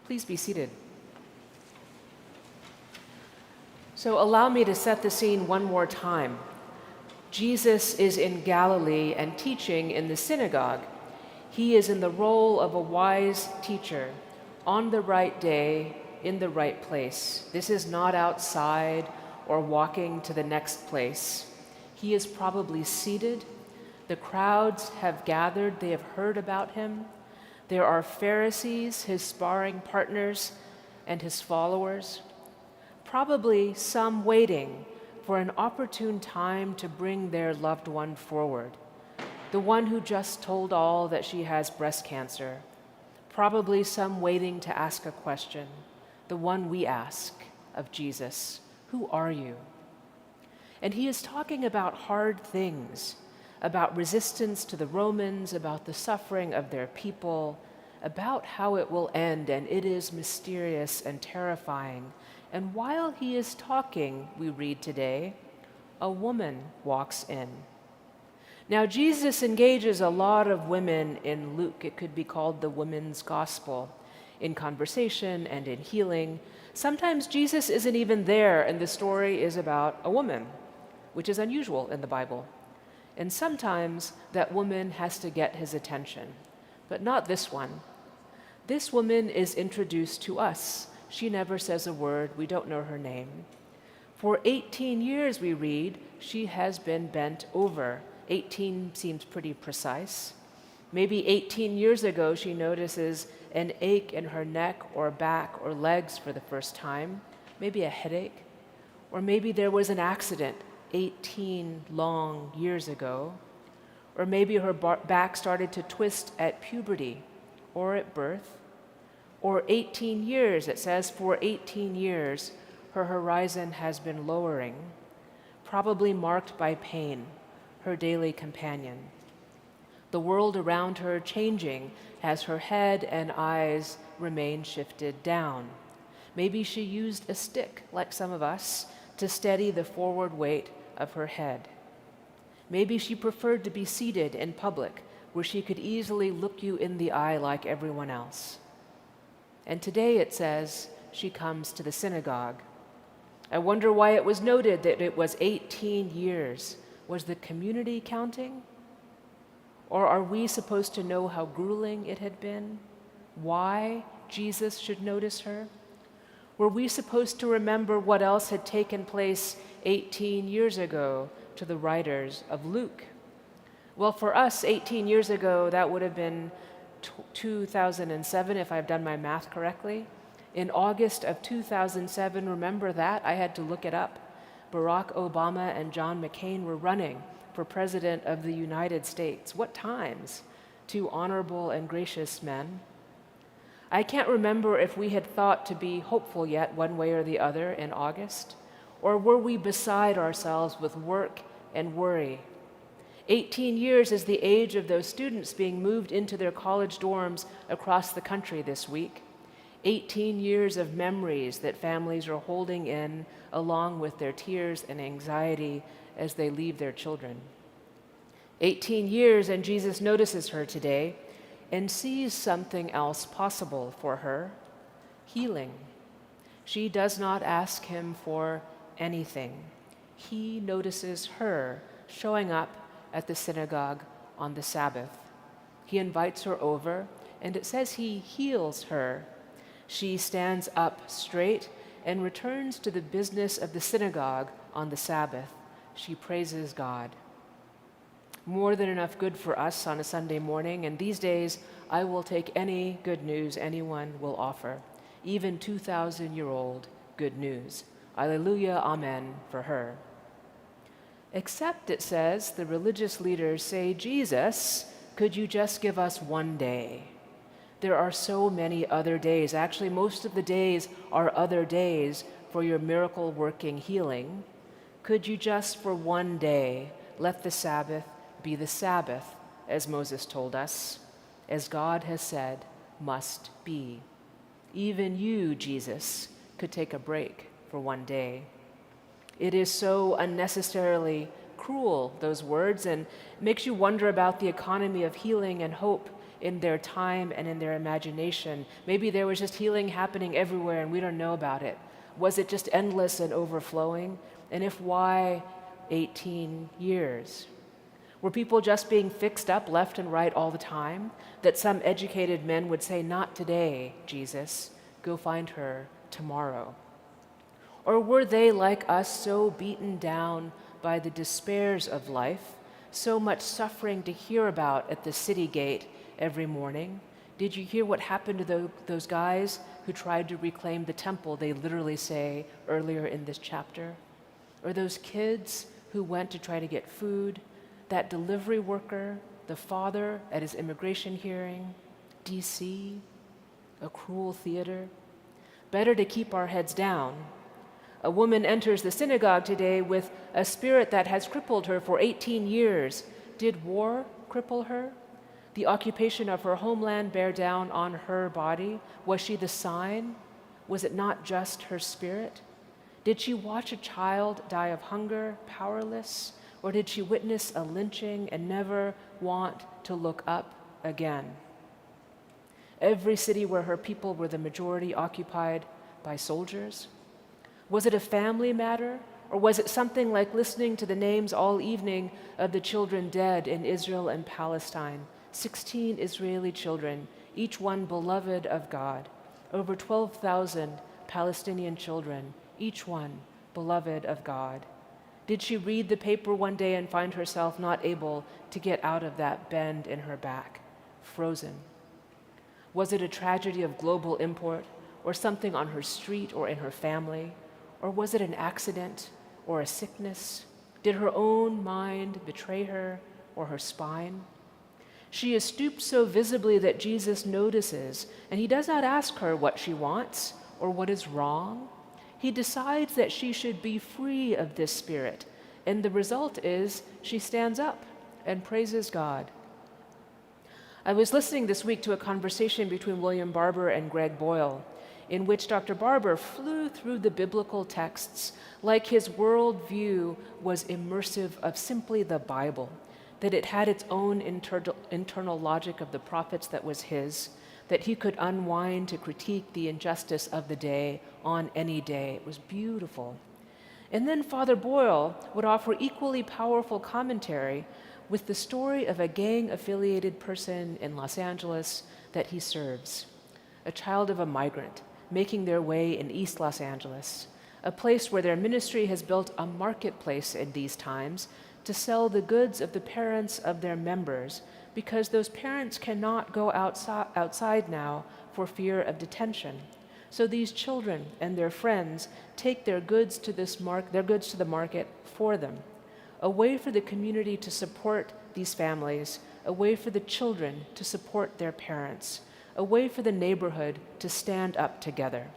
Please be seated. So allow me to set the scene one more time. Jesus is in Galilee and teaching in the synagogue. He is in the role of a wise teacher, on the right day, in the right place. This is not outside or walking to the next place. He is probably seated. The crowds have gathered. They have heard about him. There are Pharisees, his sparring partners, and his followers, probably some waiting for an opportune time to bring their loved one forward, the one who just told all that she has breast cancer, probably some waiting to ask a question, the one we ask of Jesus, who are you? And he is talking about hard things, about resistance to the Romans, about the suffering of their people, about how it will end, and it is mysterious and terrifying. And while he is talking, we read today, a woman walks in. Now, Jesus engages a lot of women in Luke. It could be called the women's gospel, in conversation and in healing. Sometimes Jesus isn't even there, and the story is about a woman, which is unusual in the Bible. And sometimes that woman has to get his attention, but not this one. This woman is introduced to us. She never says a word. We don't know her name. For 18 years, we read, she has been bent over. 18 seems pretty precise. Maybe 18 years ago, she notices an ache in her neck or back or legs for the first time, maybe a headache, or maybe there was an accident 18 long years ago, or maybe her back started to twist at puberty or at birth, or 18 years, it says for 18 years, her horizon has been lowering, probably marked by pain, her daily companion. The world around her changing as her head and eyes remain shifted down. Maybe she used a stick, like some of us, to steady the forward weight of her head. Maybe she preferred to be seated in public, where she could easily look you in the eye like everyone else. And today it says she comes to the synagogue. I wonder why it was noted that it was 18 years. Was the community counting? Or are we supposed to know how grueling it had been? Why Jesus should notice her? Were we supposed to remember what else had taken place 18 years ago to the writers of Luke? Well, for us, 18 years ago, that would have been 2007, if I've done my math correctly. In August of 2007, remember that? I had to look it up. Barack Obama and John McCain were running for President of the United States. What times? Two honorable and gracious men. I can't remember if we had thought to be hopeful yet one way or the other in August, or were we beside ourselves with work and worry? 18 years is the age of those students being moved into their college dorms across the country this week. 18 years of memories that families are holding in along with their tears and anxiety as they leave their children. 18 years, and Jesus notices her today and sees something else possible for her, healing. She does not ask him for anything. He notices her showing up at the synagogue on the Sabbath. He invites her over, and it says he heals her. She stands up straight and returns to the business of the synagogue on the Sabbath. She praises God. More than enough good for us on a Sunday morning, and these days I will take any good news anyone will offer, even 2,000-year-old good news. Alleluia, amen for her. Except, it says, the religious leaders say, Jesus, could you just give us one day? There are so many other days. Actually, most of the days are other days for your miracle-working healing. Could you just for one day let the Sabbath be the Sabbath, as Moses told us, as God has said must be? Even you, Jesus, could take a break for one day. It is so unnecessarily cruel, those words, and makes you wonder about the economy of healing and hope in their time and in their imagination? Maybe there was just healing happening everywhere and we don't know about it. Was it just endless and overflowing? And if why 18 years? Were people just being fixed up left and right all the time? That some educated men would say, "Not today, Jesus. Go find her tomorrow." Or were they, like us, so beaten down by the despairs of life, so much suffering to hear about at the city gate every morning? Did you hear what happened to those guys who tried to reclaim the temple, they literally say earlier in this chapter? Or those kids who went to try to get food, that delivery worker, the father at his immigration hearing, DC, a cruel theater? Better to keep our heads down. A woman enters the synagogue today with a spirit that has crippled her for 18 years. Did war cripple her? The occupation of her homeland bear down on her body? Was she the sign? Was it not just her spirit? Did she watch a child die of hunger, powerless? Or did she witness a lynching and never want to look up again? Every city where her people were the majority occupied by soldiers? Was it a family matter? Or was it something like listening to the names all evening of the children dead in Israel and Palestine? 16 Israeli children, each one beloved of God. Over 12,000 Palestinian children, each one beloved of God. Did she read the paper one day and find herself not able to get out of that bend in her back, frozen? Was it a tragedy of global import, or something on her street or in her family? Or was it an accident or a sickness? Did her own mind betray her or her spine? She is stooped so visibly that Jesus notices, and he does not ask her what she wants or what is wrong. He decides that she should be free of this spirit, and the result is she stands up and praises God. I was listening this week to a conversation between William Barber and Greg Boyle, in which Dr. Barber flew through the biblical texts like his worldview was immersive of simply the Bible, that it had its own internal logic of the prophets that was his, that he could unwind to critique the injustice of the day on any day. It was beautiful. And then Father Boyle would offer equally powerful commentary with the story of a gang-affiliated person in Los Angeles that he serves, a child of a migrant making their way in East Los Angeles, a place where their ministry has built a marketplace in these times to sell the goods of the parents of their members, because those parents cannot go outside now for fear of detention. So these children and their friends take their goods to the market for them, a way for the community to support these families, a way for the children to support their parents, a way for the neighborhood to stand up together.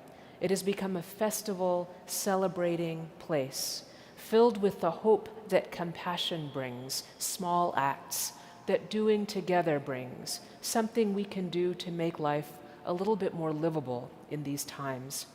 It has become a festival, celebrating place, filled with the hope that compassion brings, small acts, that doing together brings, something we can do to make life a little bit more livable in these times.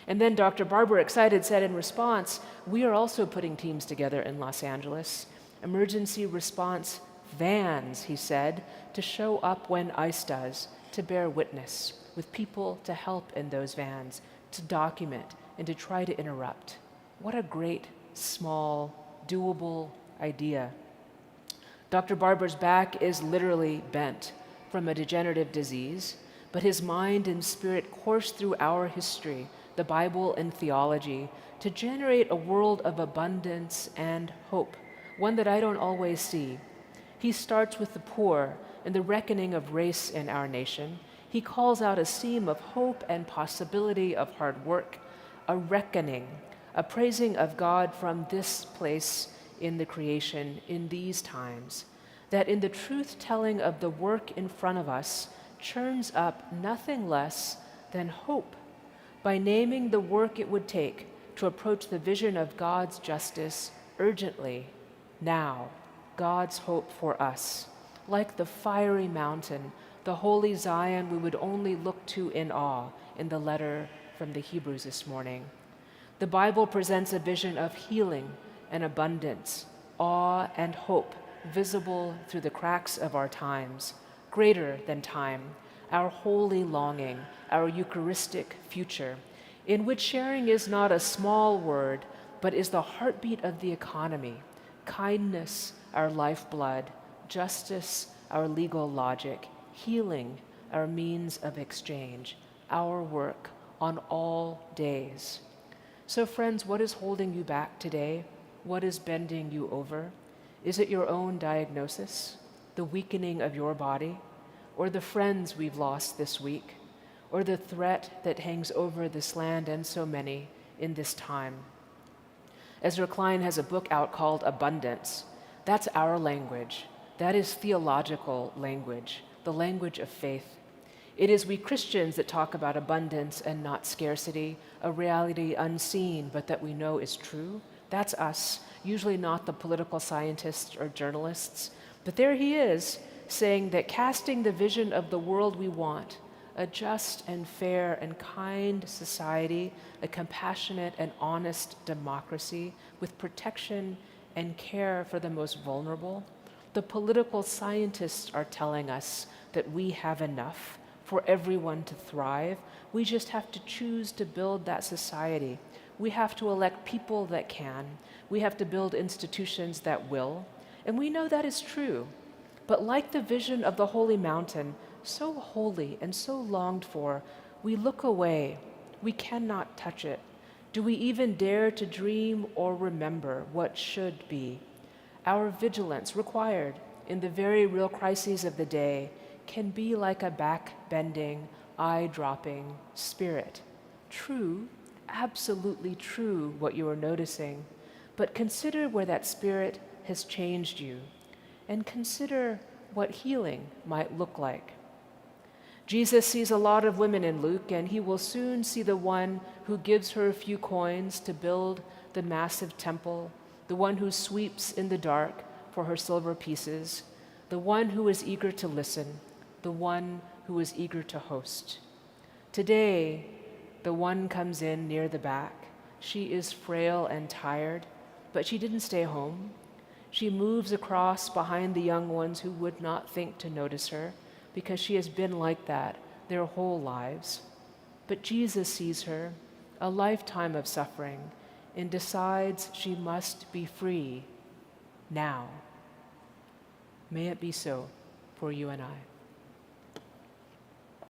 And then Dr. Barber, excited, said in response, "We are also putting teams together in Los Angeles, emergency response vans," he said, "to show up when ICE does, to bear witness, with people to help in those vans, to document and to try to interrupt." What a great, small, doable idea. Dr. Barber's back is literally bent from a degenerative disease, but his mind and spirit course through our history, the Bible and theology, to generate a world of abundance and hope, one that I don't always see. He starts with the poor and the reckoning of race in our nation. He calls out a seam of hope and possibility of hard work, a reckoning, a praising of God from this place in the creation in these times, that in the truth-telling of the work in front of us churns up nothing less than hope by naming the work it would take to approach the vision of God's justice urgently, now, God's hope for us. Like the fiery mountain, the holy Zion we would only look to in awe in the letter from the Hebrews this morning. The Bible presents a vision of healing and abundance, awe and hope visible through the cracks of our times, greater than time, our holy longing, our Eucharistic future, in which sharing is not a small word, but is the heartbeat of the economy, kindness, our lifeblood, justice, our legal logic, healing, our means of exchange, our work on all days. So friends, what is holding you back today? What is bending you over? Is it your own diagnosis, the weakening of your body, or the friends we've lost this week, or the threat that hangs over this land and so many in this time? Ezra Klein has a book out called Abundance. That's our language. That is theological language, the language of faith. It is we Christians that talk about abundance and not scarcity, a reality unseen but that we know is true. That's us, usually not the political scientists or journalists. But there he is, saying that casting the vision of the world we want, a just and fair and kind society, a compassionate and honest democracy with protection and care for the most vulnerable, the political scientists are telling us that we have enough for everyone to thrive. We just have to choose to build that society. We have to elect people that can. We have to build institutions that will. And we know that is true. But like the vision of the holy mountain, so holy and so longed for, we look away. We cannot touch it. Do we even dare to dream or remember what should be? Our vigilance required in the very real crises of the day can be like a back-bending, eye-dropping spirit. True, absolutely true what you are noticing, but consider where that spirit has changed you, and consider what healing might look like. Jesus sees a lot of women in Luke, and he will soon see the one who gives her a few coins to build the massive temple, the one who sweeps in the dark for her silver pieces, the one who is eager to listen, the one who is eager to host. Today, the one comes in near the back. She is frail and tired, but she didn't stay home. She moves across behind the young ones who would not think to notice her, because she has been like that their whole lives. But Jesus sees her, a lifetime of suffering, and decides she must be free now. May it be so for you and I.